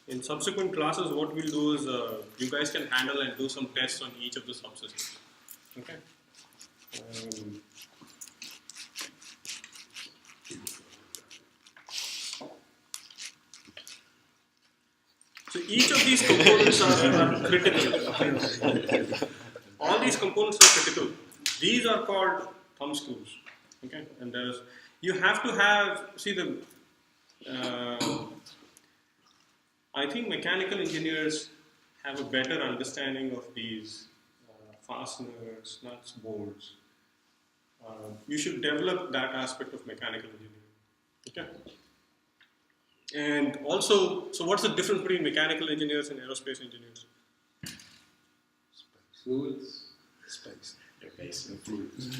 In subsequent classes, what we'll do is you guys can handle and do some tests on each of the subsystems. Okay. So each of these components are critical. All these components are critical. These are called thumb screws. Okay, and you have to have, see the. I think mechanical engineers have a better understanding of these fasteners, nuts, bolts. You should develop that aspect of mechanical engineering. Okay. And also, so what's the difference between mechanical engineers and aerospace engineers? Fluids. Space.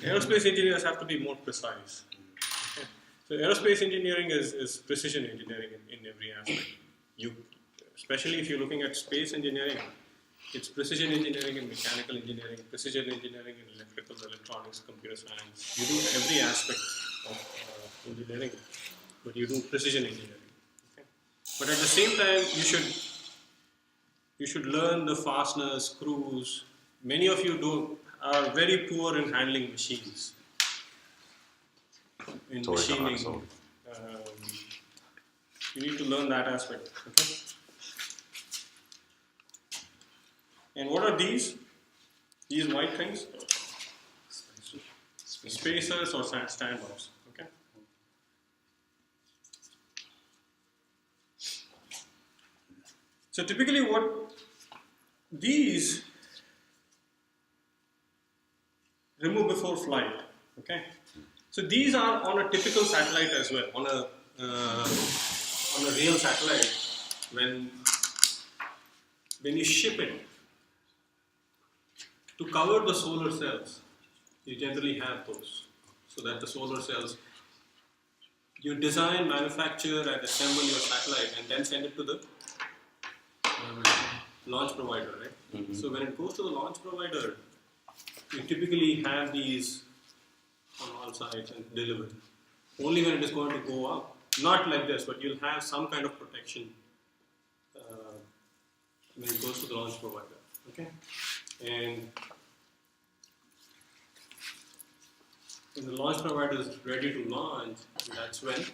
Aerospace engineers have to be more precise. Okay. So aerospace engineering is precision engineering in every aspect. Especially if you're looking at space engineering, it's precision engineering and mechanical engineering, precision engineering in electrical, electronics, computer science. You do every aspect of engineering, but you do precision engineering. Okay. But at the same time, you should learn the fasteners, screws. Many of you are very poor in handling machines. In machining, you need to learn that aspect. Okay? And what are these? These white things? Spacers or standoffs. Okay? So typically what these remove before flight. Okay? So these are on a typical satellite as well. On a real satellite, when you ship it, to cover the solar cells, you generally have those. So that the solar cells, you design, manufacture and assemble your satellite and then send it to the launch provider, right? Mm-hmm. So when it goes to the launch provider, you typically have these on all sides and delivered. Only when it is going to go up. Not like this, but you'll have some kind of protection when it goes to the launch provider. Okay? And when the launch provider is ready to launch, that's when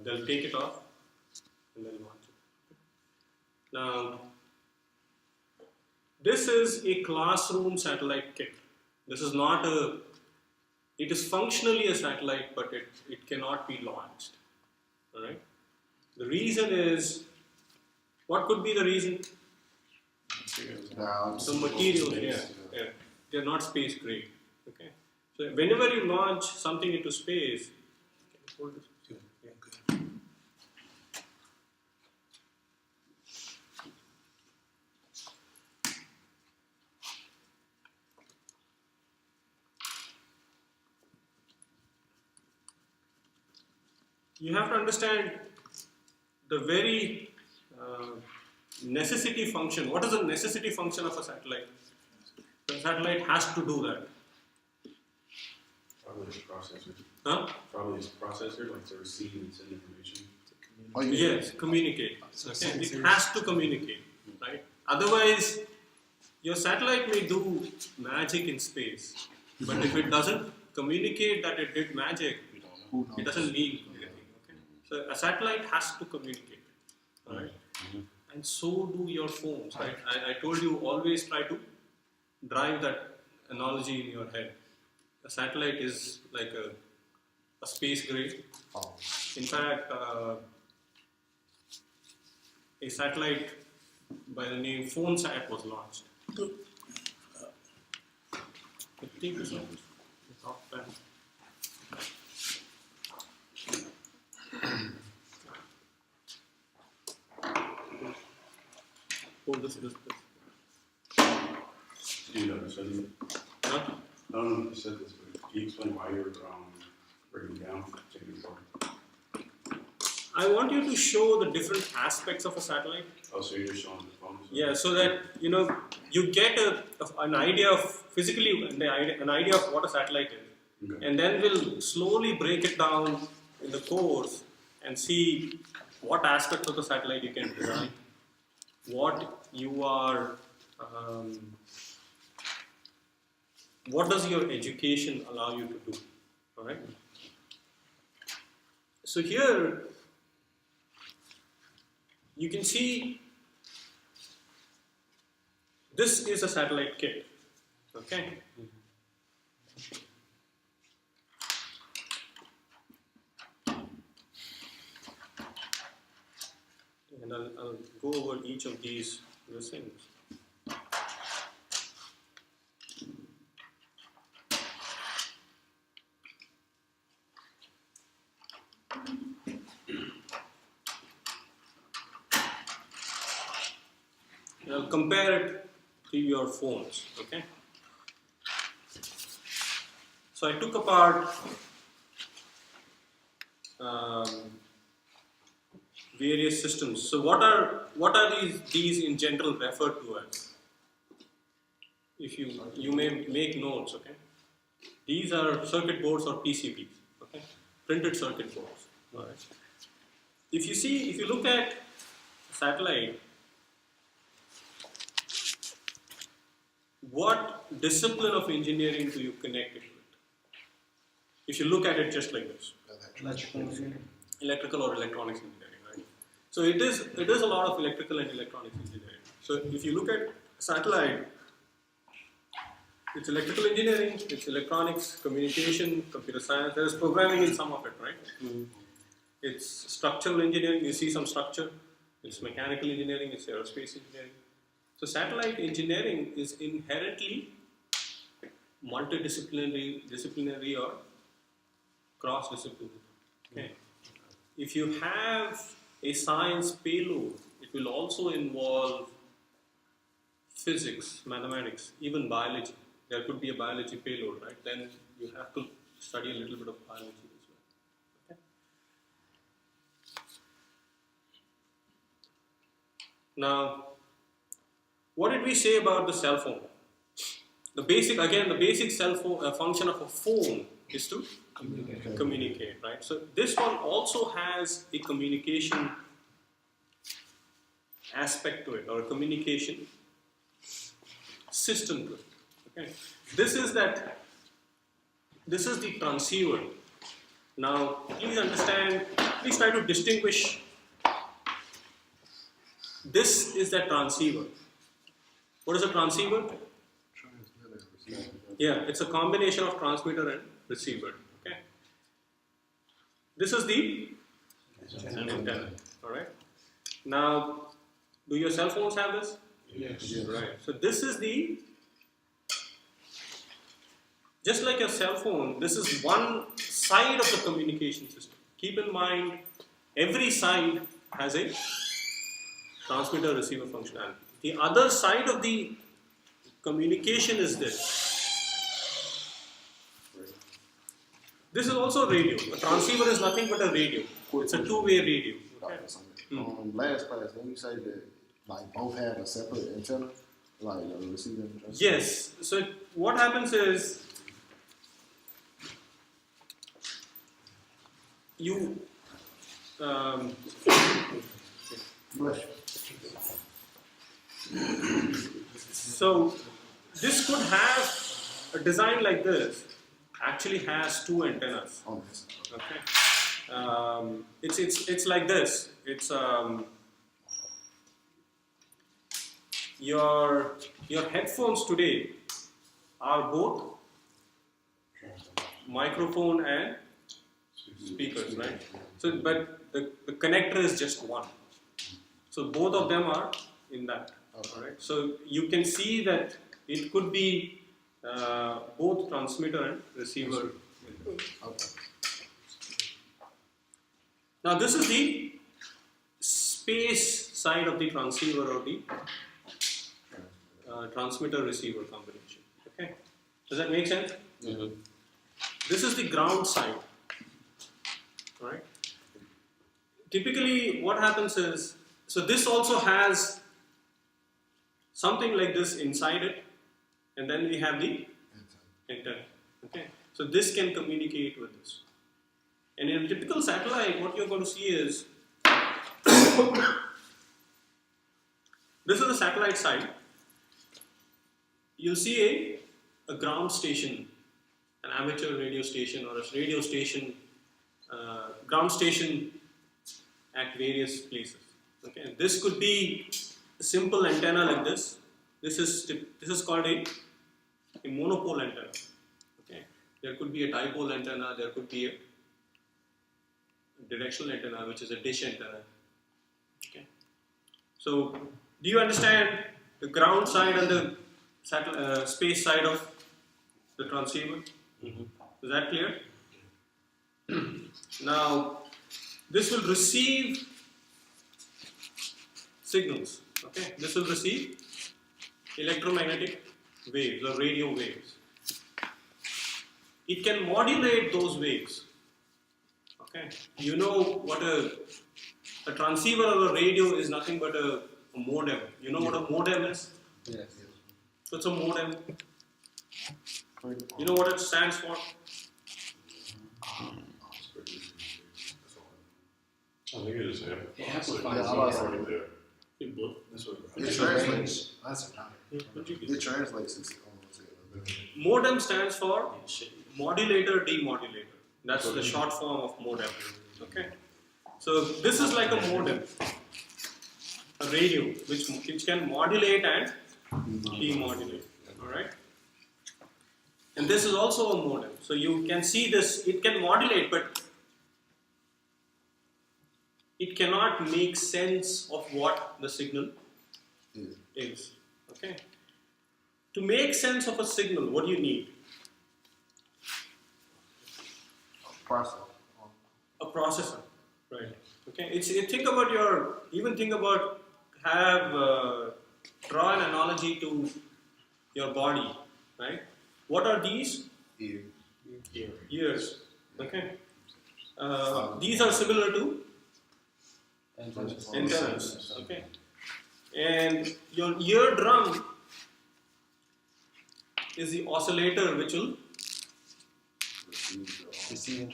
they'll take it off and then launch it. Now, this is a classroom satellite kit. This is not it is functionally a satellite, but it cannot be launched. Alright? The reason is, what could be the reason? The materials, yeah. They're not space grade. Okay. So whenever you launch something into space, can you hold this? Yeah. Okay. You have to understand the very necessity function. What is the necessity function of a satellite? The satellite has to do that. Probably a processor. Huh? Probably a processor, like to receive and send information. Yes, communicate. Okay. It has to communicate, right? Otherwise, your satellite may do magic in space, but if it doesn't communicate that it did magic, it doesn't mean anything. Okay? So a satellite has to communicate, right? Mm-hmm. And so do your phones, right? I told you always try to drive that analogy in your head. A satellite is like a space grade. In fact, a satellite by the name PhoneSat was launched. Take this off. It's off pen. Oh, this. You know, so Huh? I don't know if you said this, but can you explain why you're breaking down, taking it apart? I want you to show the different aspects of a satellite. Oh, so you're just showing the phone? Yeah, so that you get an idea of physically an idea of what a satellite is, and then we'll slowly break it down in the course and see what aspects of the satellite you can design, what you are, what does your education allow you to do, all right? So here, you can see this is a satellite kit, okay? And I'll go over each of these things. I'll compare it to your phones, okay? So I took apart various systems. So what are these in general referred to as? If you may make notes, okay? These are circuit boards or PCBs, okay? Printed circuit boards. All right. If you look at satellite, what discipline of engineering do you connect it with? If you look at it just like this, electrical or electronics engineering, right? So it is a lot of electrical and electronics engineering. So if you look at satellite, it's electrical engineering, it's electronics, communication, computer science. There's programming in some of it, right? Mm-hmm. It's structural engineering. You see some structure. It's mechanical engineering. It's aerospace engineering. So satellite engineering is inherently multidisciplinary or cross-disciplinary. Okay. If you have a science payload, it will also involve physics, mathematics, even biology. There could be a biology payload, right? Then you have to study a little bit of biology as well. Okay. Now, what did we say about the cell phone? The basic cell phone function of a phone is to communicate, right? So this one also has a communication aspect to it, or a communication system to it. Okay, this is the transceiver. Now, please understand. Please try to distinguish. This is the transceiver. What is a transceiver? Yeah, it's a combination of transmitter and receiver. Okay. This is the antenna. All right. Now, do your cell phones have this? Yes. Right. So this is just like your cell phone, this is one side of the communication system. Keep in mind, every side has a transmitter receiver functionality. The other side of the communication is this. This is also radio. A transceiver is nothing but a radio. It's a two-way radio. Okay. Last class, didn't you say that like both have a separate antenna, like a receiver and transmitter? Yes. So what happens is you so this could have a design like this. Actually has two antennas. Okay. It's like this. It's your headphones today are both microphone and speakers, right? So, but the connector is just one. So both of them are in that. All right. So you can see that it could be both transmitter and receiver. Okay. Now this is the space side of the transceiver or the transmitter-receiver combination. Okay, does that make sense? Mm-hmm. This is the ground side. All right. Typically, what happens is, so this also has something like this inside it, and then we have the antenna. Okay, so this can communicate with this. And in a typical satellite, what you're going to see is this is the satellite side. You'll see a ground station, an amateur radio station or a radio station, ground station at various places. Okay, this could be a simple antenna like this. This is called a monopole antenna. Okay, there could be a dipole antenna. There could be a directional antenna, which is a dish antenna. Okay, so do you understand the ground side and the space side of the transceiver? Is that clear? Now, this will receive signals. Okay, this will receive electromagnetic waves or radio waves. It can modulate those waves. Okay, you know what a transceiver or a radio is nothing but a modem. You know what a modem is? Yes. So it's a modem. You know what it stands for? I think it is Yeah, I was already there. That's what It translates. That's not. It translates. modem stands for modulator demodulator. That's the short form of modem. Okay. So this is like a modem, a radio which can modulate and demodulate. All right. And this is also a modem. So you can see this. It can modulate, but it cannot make sense of what the signal is. Okay. To make sense of a signal, what do you need? Process. A processor, right? Okay. Think about draw an analogy to your body, right? What are these? Ears. Okay. These are similar to antennas. Okay. And your eardrum is the oscillator which will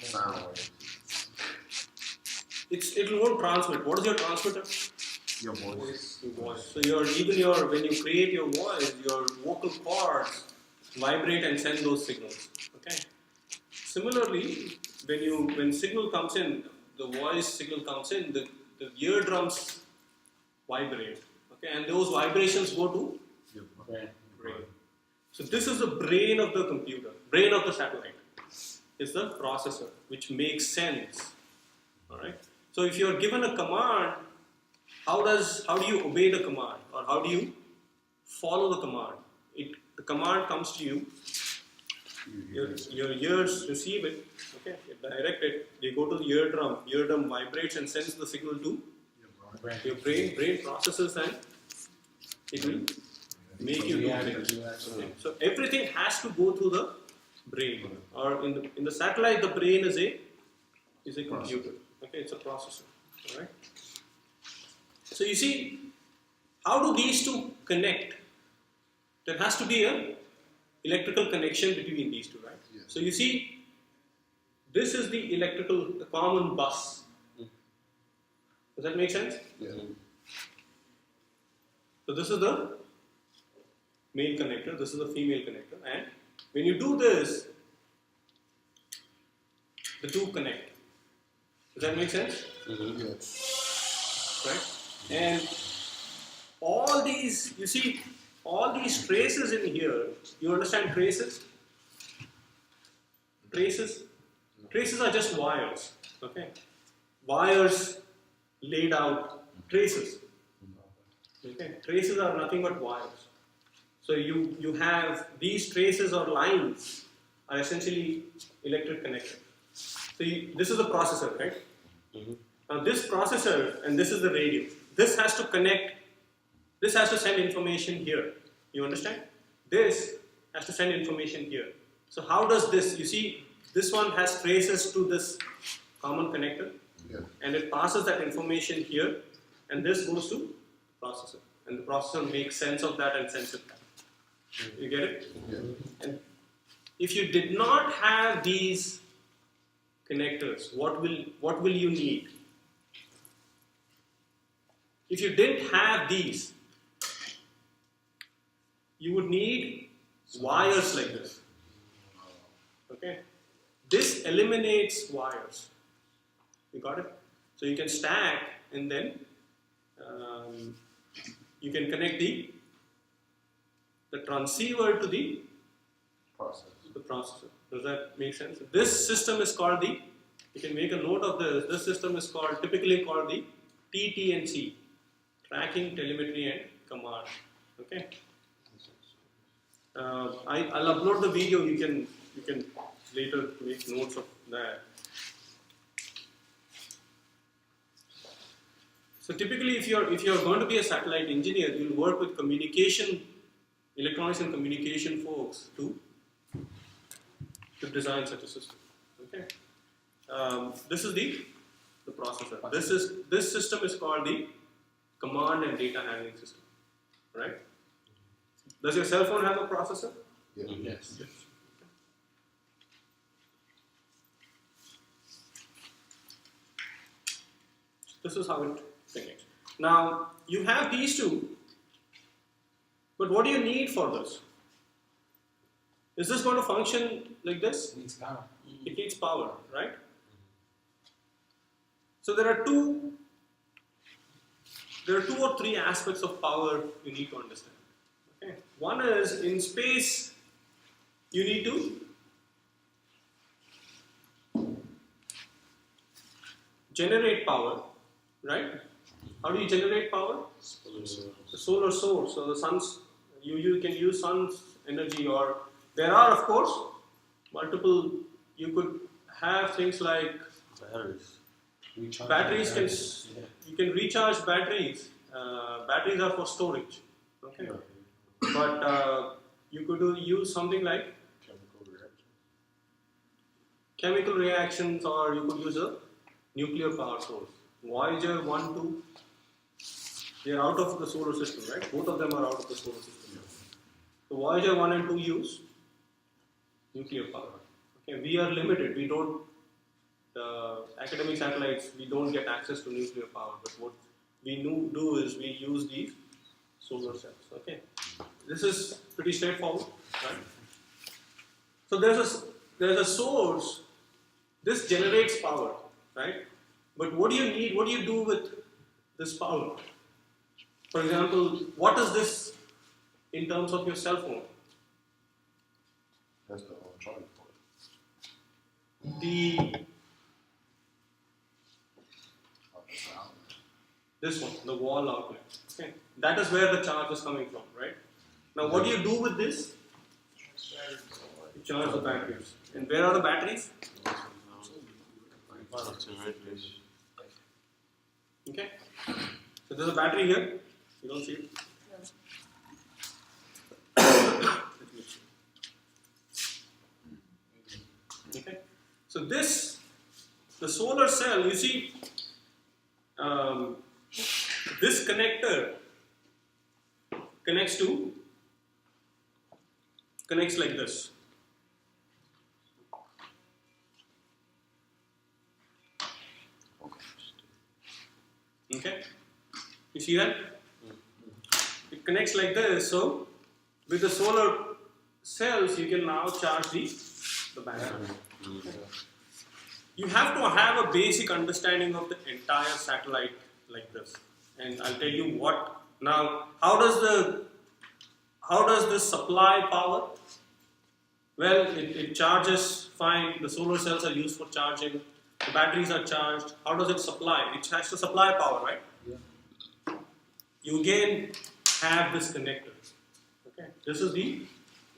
Sound wave. it won't transmit. What is your transmitter? Your voice. Your voice. So when you create your voice, your vocal cords vibrate and send those signals. Okay. Similarly, when signal comes in, the voice signal comes in, the eardrums vibrate. Okay, and those vibrations go to brain. So this is the brain of the computer, brain of the satellite. Is the processor which makes sense. All right. So if you are given a command, how do you obey the command, or how do you follow the command? The command comes to you. Your ears receive it. Okay. Direct it. They go to the eardrum. Eardrum vibrates and sends the signal to your brain. Brain processes and it will make you do things. Okay. So everything has to go through the brain, or in the satellite, the brain is a computer. Okay, it's a processor. All right. So you see, how do these two connect? There has to be a electrical connection between these two, right? Yes. So you see, this is the common bus. Does that make sense? Yeah. So this is the male connector, this is the female connector, and when you do this, the two connect. Does that make sense? Yes. Right? And all these, you see, all these traces in here, you understand traces? Traces? Traces are just wires. Okay? Wires laid out, traces. Okay? Traces are nothing but wires. So you have these traces or lines are essentially electric connected. So this is the processor, right? Now this processor, and this is the radio. This has to connect. This has to send information here. You understand? This has to send information here. So how does this? You see, this one has traces to this common connector, and it passes that information here, and this goes to processor, and the processor makes sense of that and sends it back. You get it? Yeah. And if you did not have these connectors, what will you need? If you didn't have these, you would need wires like this. Okay? This eliminates wires. You got it? So you can stack and then you can connect the transceiver to the processor. Does that make sense? This system is called the, you can make a note of this system is typically called the TTNC, Tracking, Telemetry and Command. Okay? I'll upload the video, you can later make notes of that. So typically if you're going to be a satellite engineer, you'll work with electronics and communication folks to design such a system. Okay. This is the processor. This system is called the command and data handling system. Right? Does your cell phone have a processor? Yeah. Yes. This is how it connects. Now, you have these two, but what do you need for this? Is this going to function like this? It needs power. It needs power, right? So there are two or three aspects of power you need to understand. Okay. One is in space, you need to generate power, right? How do you generate power? The solar source. So the sun's, you can use sun's energy, or there are of course multiple. You could have things like batteries. You can recharge batteries. Batteries are for storage. Okay. But you could use something like chemical reactions, or you could use a nuclear power source. Voyager 1, 2, they are out of the solar system, right? Both of them are out of the solar system. So Voyager 1 and 2 use nuclear power. Okay, we are limited. We don't, academic satellites, we don't get access to nuclear power. But what we do is we use these solar cells. Okay, this is pretty straightforward, right? So there's a source. This generates power, right? But what do you need? What do you do with this power? For example, what is this in terms of your cell phone? That's the charging port. This one, the wall outlet. Okay, that is where the charge is coming from, right? Now, what do you do with this? You charge the batteries. And where are the batteries? Okay, so there's a battery here. You don't see it? Okay, so the solar cell, you see, this connector connects like this. Okay, you see that? It connects like this. So with the solar cells, you can now charge the battery. Okay. You have to have a basic understanding of the entire satellite like this, and I'll tell you what. Now, how does this supply power? Well, it charges fine. The solar cells are used for charging. The batteries are charged. How does it supply? It has to supply power, right? Yeah. You again have this connector. Okay, this is the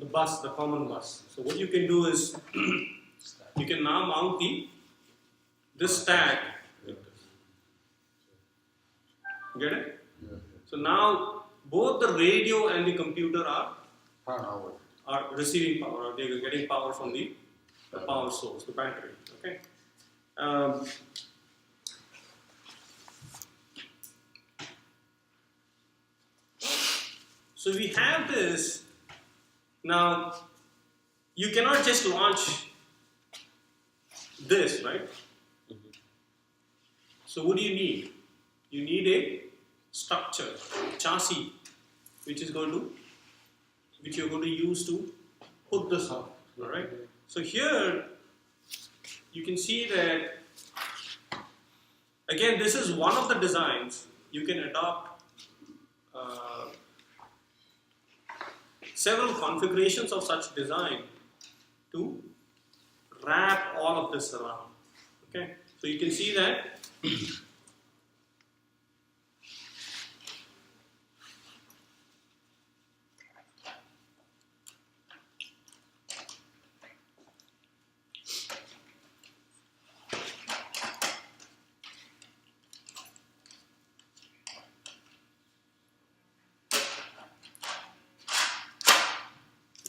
bus, the common bus. So what you can do is you can now mount this stack. Get it? Yeah. So now both the radio and the computer are receiving power, or they are getting power from the power source, the battery. Okay. So we have this. Now you cannot just launch this, right? So what do you need? You need a structure, chassis, which you're going to use to put this up. All right. So here you can see that again, this is one of the designs you can adopt. Several configurations of such design to wrap all of this around. Okay, so you can see that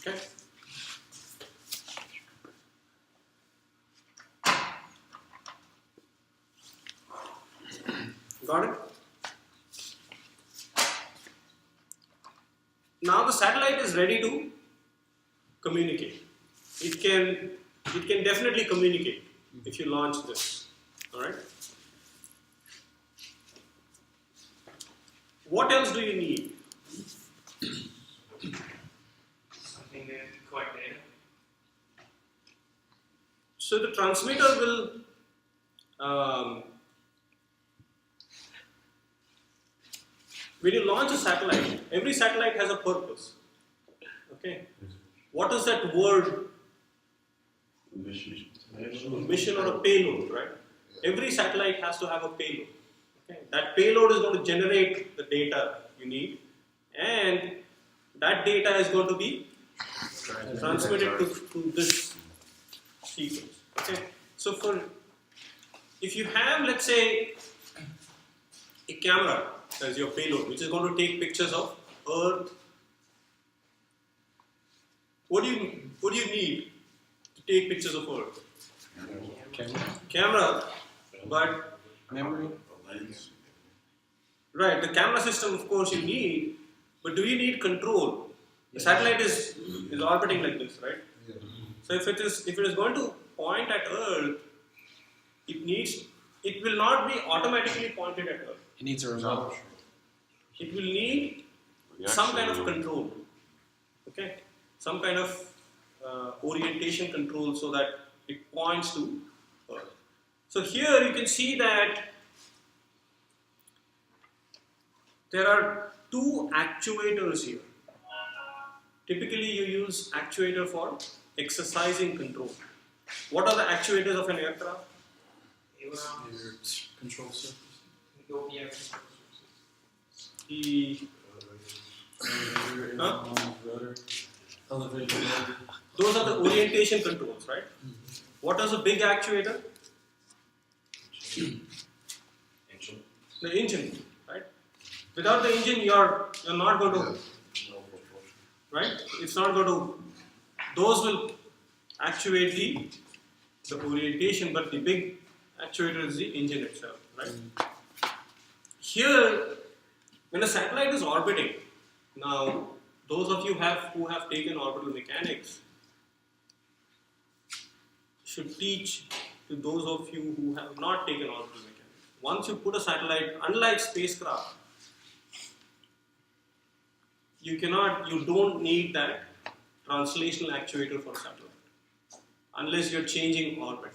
okay. Got it? Now the satellite is ready to communicate. It can definitely communicate if you launch this. Alright? What else do you need? Something that collect data. So the transmitter will when you launch a satellite, every satellite has a purpose. Okay? What is that word? Mission or a payload, right? Every satellite has to have a payload. Okay? That payload is going to generate the data you need, and that data is going to be transmitted to this sequence. Okay? So if you have, let's say, a camera as your payload, which is going to take pictures of Earth, what do you need to take pictures of Earth? Camera, but Memory? right, the camera system, of course, you need, but do you need control? The satellite is orbiting like this, right? Yeah. So if it is going to point at Earth, it will not be automatically pointed at Earth. It needs a remote. It will need some kind of control, okay? Some kind of orientation control so that it points to Earth. So here you can see that there are two actuators here. Typically you use actuator for exercising control. What are the actuators of an aircraft? Control surface. OPF. The Rotor. Elevator. those are the orientation controls, right? What is a big actuator? The engine, right? Without the engine, you're not going to, right? It's not going to. Those will actuate the orientation, but the big actuator is the engine itself, right? Here, when a satellite is orbiting, now those of you who have taken orbital mechanics should teach to those of you who have not taken orbital mechanics. Once you put a satellite, unlike spacecraft, you don't need that translational actuator for satellite unless you're changing orbit.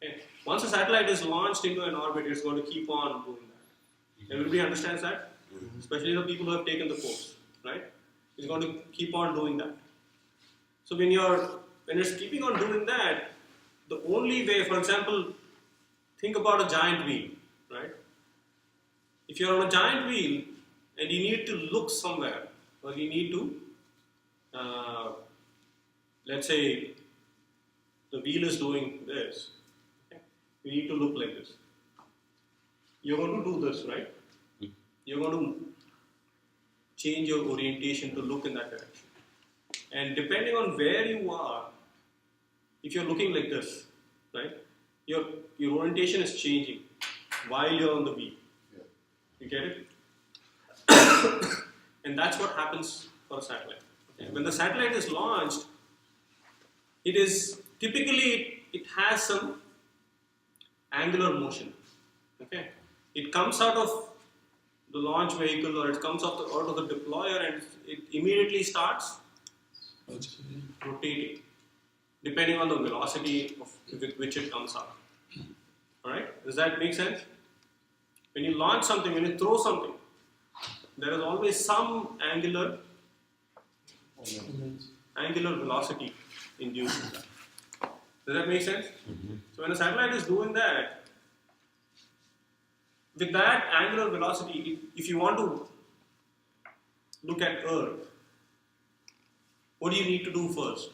Okay. Once a satellite is launched into an orbit, it's going to keep on doing that. Everybody understands that? Especially the people who have taken the course, right? It's going to keep on doing that. So when it's keeping on doing that, the only way, for example, think about a giant wheel, right? If you're on a giant wheel and you need to look somewhere, or you need to, let's say, the wheel is doing this, okay? You need to look like this. You're going to do this, right? You're going to change your orientation to look in that direction. And depending on where you are, if you're looking like this, right, your orientation is changing while you're on the wheel. Yeah. You get it? And that's what happens for a satellite. Okay? When the satellite is launched, it has some angular motion. Okay? It comes out of the launch vehicle or it comes out of the deployer and it immediately starts rotating, depending on the velocity with which it comes out. Alright? Does that make sense? When you launch something, when you throw something, there is always some angular velocity induced in that. Does that make sense? So when a satellite is doing that, with that angular velocity, if you want to look at Earth, what do you need to do first?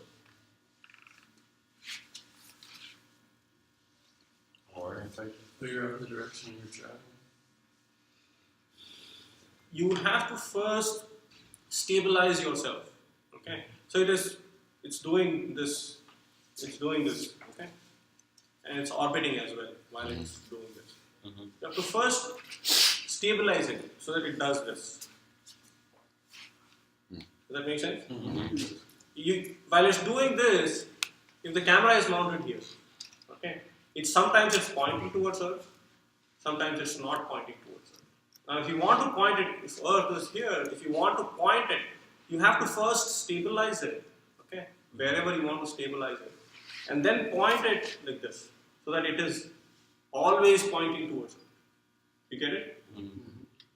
Orientation. Figure out the direction you're traveling. You would have to first stabilize yourself. Okay, so it's doing this, okay, and it's orbiting as well while it's doing this. You have to first stabilize it so that it does this. Does that make sense? While it's doing this, if the camera is mounted here, okay, sometimes it's pointing towards Earth, sometimes it's not pointing towards Earth. Now, if you want to point it, if Earth is here, if you want to point it, you have to first stabilize it, okay, wherever you want to stabilize it, and then point it like this, so that it is always pointing towards Earth. You get it?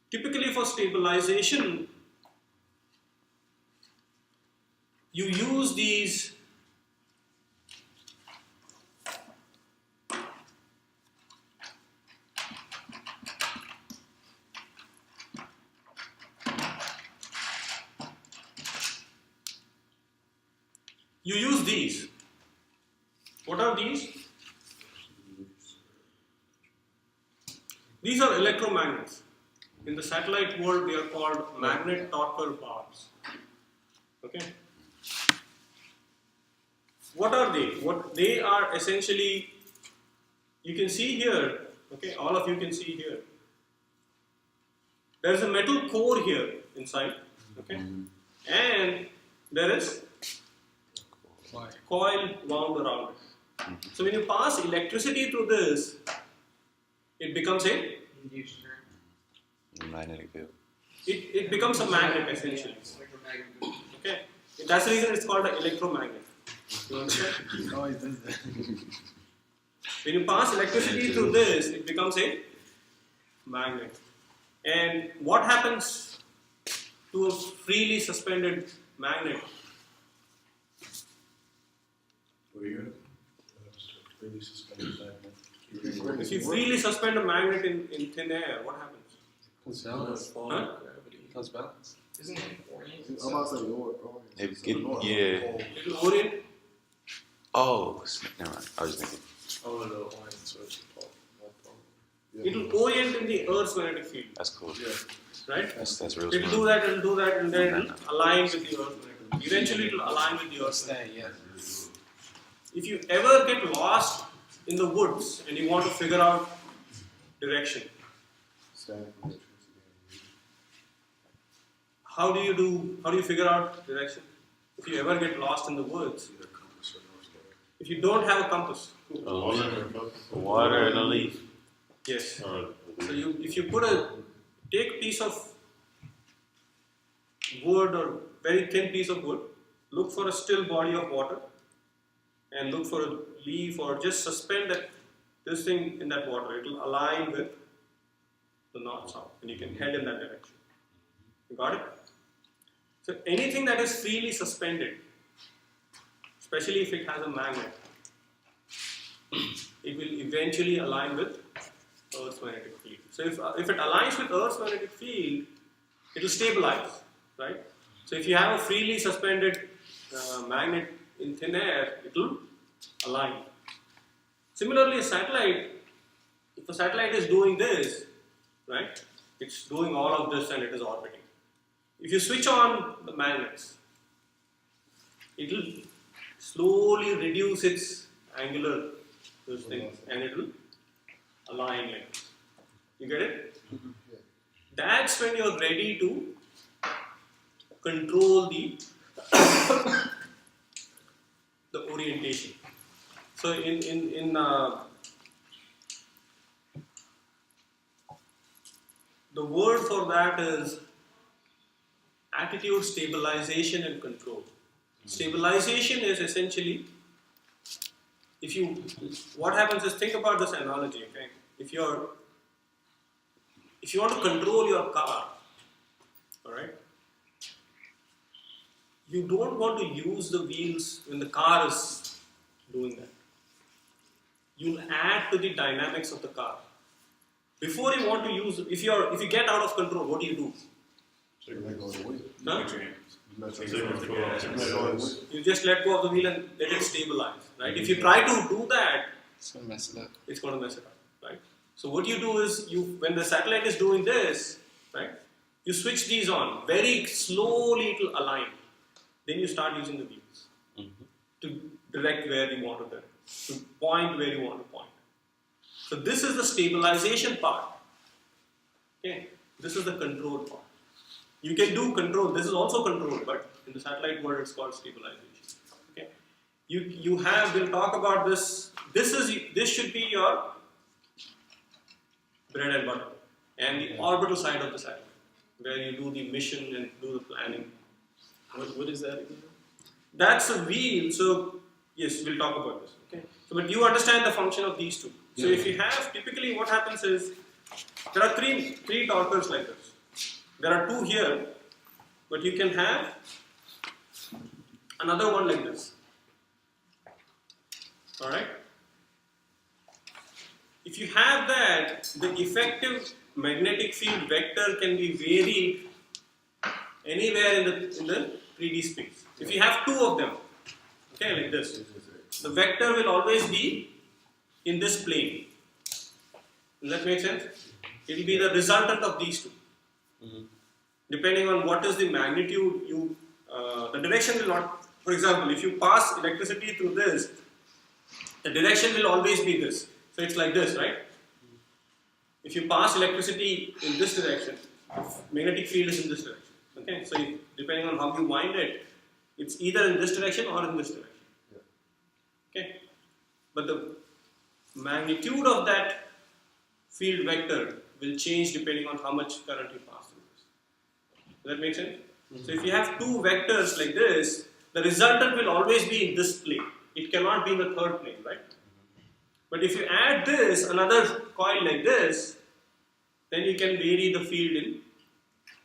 Typically, for stabilization, you use these What are these? These are electromagnets. In the satellite world, they are called magnet torquer bars. Okay. What are they? What they are essentially, you can see here. Okay, all of you can see here. There is a metal core here inside. Okay, and there is coil wound around it. So when you pass electricity through this, it becomes a Induced current. Magnetic field. it becomes a magnet essentially. Okay, that's the reason it's called an electromagnet. You understand? When you pass electricity through this, it becomes a magnet. And what happens to a freely suspended magnet? Really suspended magnet. If you freely suspend a magnet in thin air, what happens? It's balance. Falling Huh? gravity. It's balance. Isn't it oriented? I'm about to say your Yeah. It will orient. Oh, never mind. I was thinking. Oh, no, orange switch. It will orient in the Earth's magnetic field, That's cool. right? That's real It will do smart. that, it will do that, and then it will align with the Earth's magnetic field. Eventually, it will align with the Earth's magnetic field. If you ever get lost in the woods and you want to figure out direction, static electricity. how do you figure out direction? If you ever get lost in the woods, if you don't have a compass, Water and a leaf. yes. So if you take a piece of wood or very thin piece of wood, look for a still body of water, and look for a leaf or just suspend this thing in that water. It will align with the north-south, and you can head in that direction. You got it? So anything that is freely suspended, especially if it has a magnet, it will eventually align with Earth's magnetic field. So if it aligns with Earth's magnetic field, it will stabilize, right? So if you have a freely suspended magnet in thin air, it will align. Similarly, a satellite, if a satellite is doing this, right, it's doing all of this and it is orbiting. If you switch on the magnets, it will slowly reduce its angular those things and it will align like this. You get it? That's when you're ready to control the orientation. So the word for that is attitude stabilization and control. Stabilization is essentially, what happens is, think about this analogy, okay? If you want to control your car, alright, you don't want to use the wheels when the car is doing that. You'll add to the dynamics of the car. Before you want to use, if you get out of control, what do you do? So you let go of the wheel. Huh? You let Take go of control of the wheel. You just let go of the wheel and let it stabilize, right? If you try to do that, It's gonna mess it up. it's going to mess it up, right? So what you do is, when the satellite is doing this, right, you switch these on, very slowly it will align. Then you start using the wheels to direct where you want to direct, to point where you want to point. So this is the stabilization part. Okay, this is the control part. You can do control. This is also control, but in the satellite world, it's called stabilization. Okay, we'll talk about this. This should be your bread and butter, and the orbital side of the satellite, where you do the mission and do the planning. What is that again? That's a wheel. So yes, we'll talk about this. Okay, so but you understand the function of these two. So if you have, typically what happens is, there are three torquers like this. There are two here, but you can have another one like this. Alright? If you have that, the effective magnetic field vector can be varied anywhere in the 3D space. If you have two of them, okay, like this, the vector will always be in this plane. Does that make sense? It will be the resultant of these two. Depending on what is the magnitude, the direction will not. For example, if you pass electricity through this, the direction will always be this. So it's like this, right? If you pass electricity in this direction, the magnetic field is in this direction. Okay, so depending on how you wind it, it's either in this direction or in this direction. Okay, but the magnitude of that field vector will change depending on how much current you pass through this. Does that make sense? So if you have two vectors like this, the resultant will always be in this plane. It cannot be in the third plane, right? But if you add this, another coil like this, then you can vary the field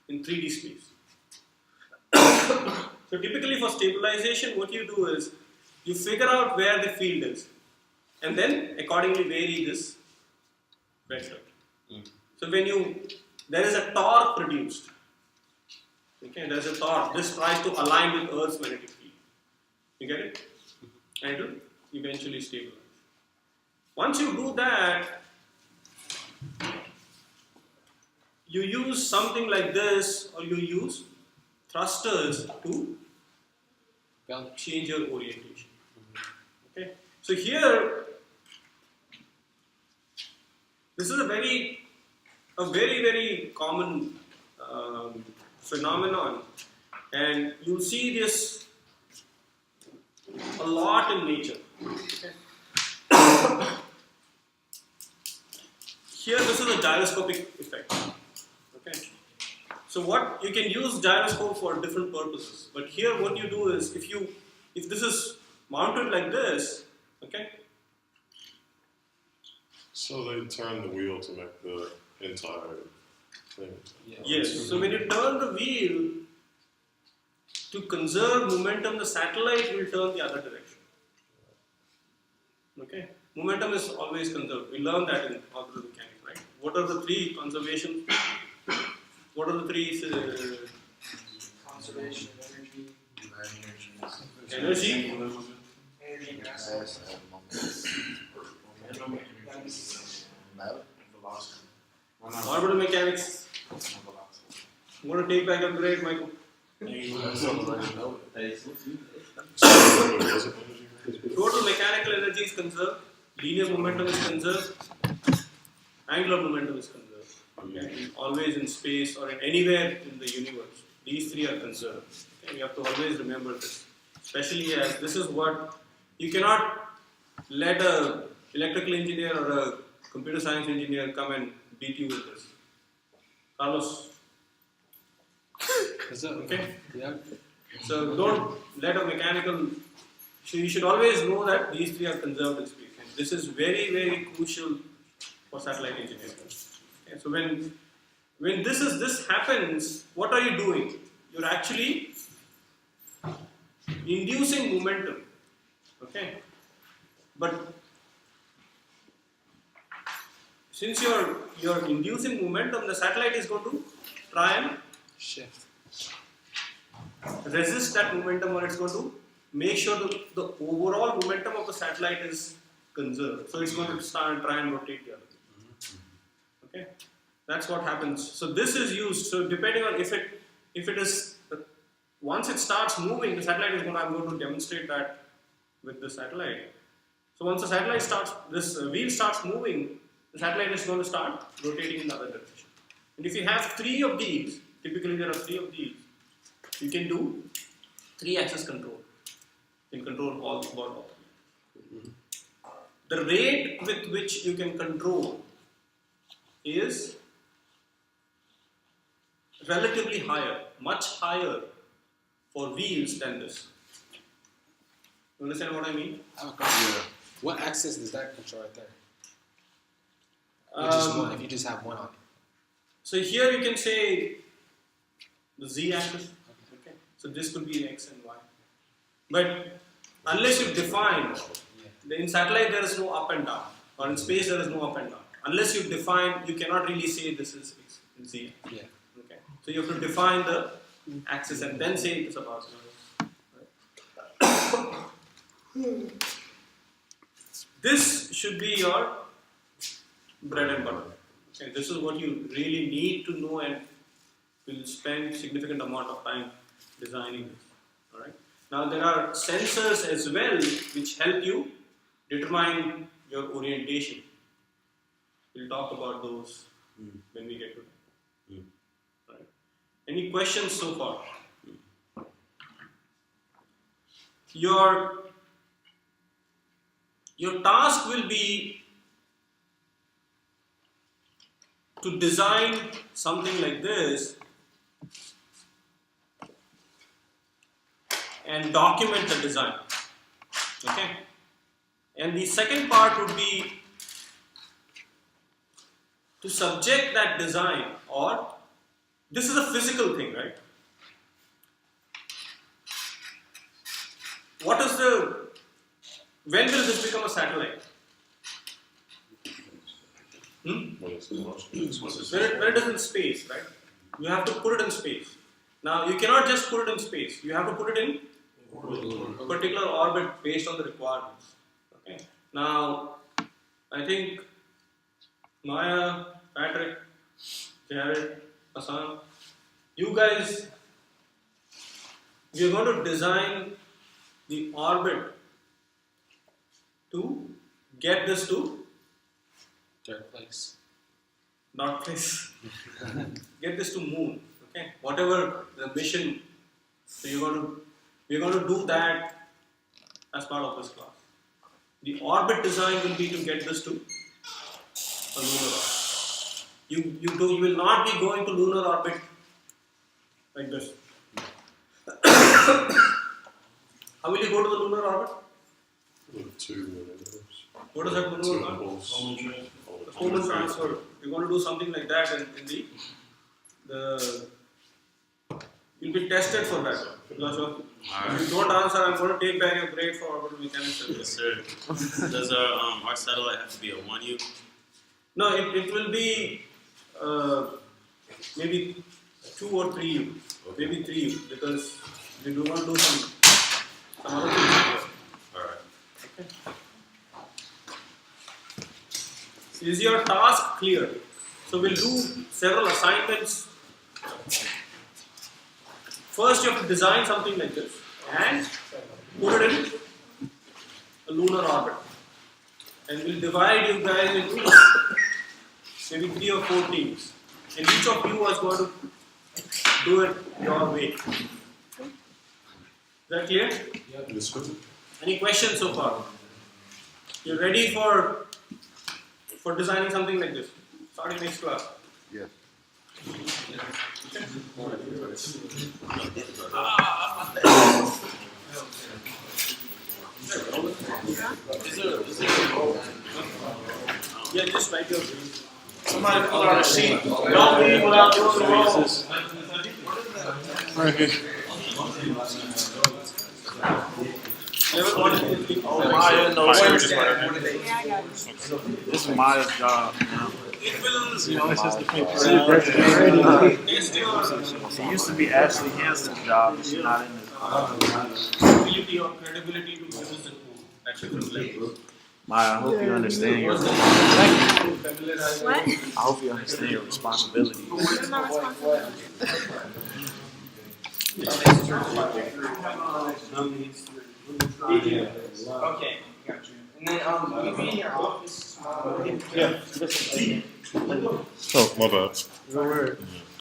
in 3D space. So typically for stabilization, what you do is, you figure out where the field is, and then accordingly vary this vector. So when there is a torque produced. Okay, there is a torque. This tries to align with Earth's magnetic field. You get it? And it will eventually stabilize. Once you do that, you use something like this, or you use thrusters to change your orientation. Okay, so here, this is a very common phenomenon, and you'll see this a lot in nature. Okay. Here, this is a gyroscopic effect. Okay. So what you can use gyroscope for different purposes, but here what you do is, if this is mounted like this, okay. So they turn the wheel to make the entire thing. Yes. So when you turn the wheel to conserve momentum, the satellite will turn the other direction. Okay. Momentum is always conserved. We learned that in orbital mechanics, right? What are the three conservation? What are the three? Conservation of energy. Energy. Energy, mass, Mass and moment. Matter. Orbital mechanics. I'm going to take back your grade, Michael. Total mechanical energy is conserved. Linear momentum is conserved. Angular momentum is conserved. Okay. Always in space or anywhere in the universe. These three are conserved. Okay. You have to always remember this. Especially as this is what you cannot let a electrical engineer or a computer science engineer come and beat you with this. Carlos. What's up? Okay. Yeah. So don't let a mechanical. So you should always know that these three are conserved in space. And this is very, very crucial for satellite engineering. Okay, so when this happens, what are you doing? You're actually inducing momentum. Okay, but since you're inducing momentum, the satellite is going to try and Shift. resist that momentum, or it's going to make sure that the overall momentum of the satellite is conserved. So it's going to start and try and rotate the other way. Okay, that's what happens. So this is used. So depending on if it is once it starts moving, the satellite is going. I'm going to demonstrate that with the satellite. So once the satellite starts, this wheel starts moving, the satellite is going to start rotating in the other direction. And if you have three of these, typically there are three of these, you can do 3-axis control. You can control all the bottom. The rate with which you can control is relatively higher, much higher for wheels than this. You understand what I mean? I have a question. What axis does that control right there? Just one, if you just have one on it. So here you can say the z-axis. Okay. So this could be x and y. But unless you define, in satellite there is no up and down, or in space there is no up and down. Unless you define, you cannot really say this is x and z. Yeah. Okay. So you have to define the axis and then say it is about zero. This should be your bread and butter. Okay. This is what you really need to know, and will spend significant amount of time designing this. All right. Now there are sensors as well which help you determine your orientation. We'll talk about those when we get to that. Right. Any questions so far? Your task will be to design something like this and document the design. Okay? And the second part would be to subject that design, or this is a physical thing, right? When will this become a satellite? When it is in space, right? You have to put it in space. Now, you cannot just put it in space. You have to put it in a particular orbit based on the requirements. Okay. Now, I think Maya, Patrick, Jared, Hassan, you guys, we are going to design the orbit to get this to Third place. not place. Get this to moon. Okay, whatever the mission. So we're going to do that as part of this class. The orbit design will be to get this to a lunar orbit. You will not be going to lunar orbit like this. How will you go to the lunar orbit? With 2 windows. What does that Two lunar orbit? holes. The Coleman transfer. You're going to do something like that in the you'll be tested for that. Because if you don't answer, I'm going to take back your grade for orbital mechanics. Yes, sir. Does our satellite have to be a 1U? No, it will be maybe 2 or 3U, maybe 3U, because we do not do some other things here. Alright. Okay. Is your task clear? So we'll do several assignments. First, you have to design something like this and put it in a lunar orbit. And we'll divide you guys into maybe 3 or 4 teams. And each of you is going to do it your way. Is that clear? This one? Any questions so far? You ready for designing something like this? Starting next class. Yes. Yeah, just write your Somebody pull out a sheet. Don't leave without doing the roll. Oh, Maya knows this is Maya's job now. It used to be Ashley Hansen's job, but she's not in this. ability or credibility to use the tool at different levels. Maya, I hope you understand your What? I hope you understand your responsibility. What is my responsibility? Okay, got you. And then, will you be in your office? Oh, my bad.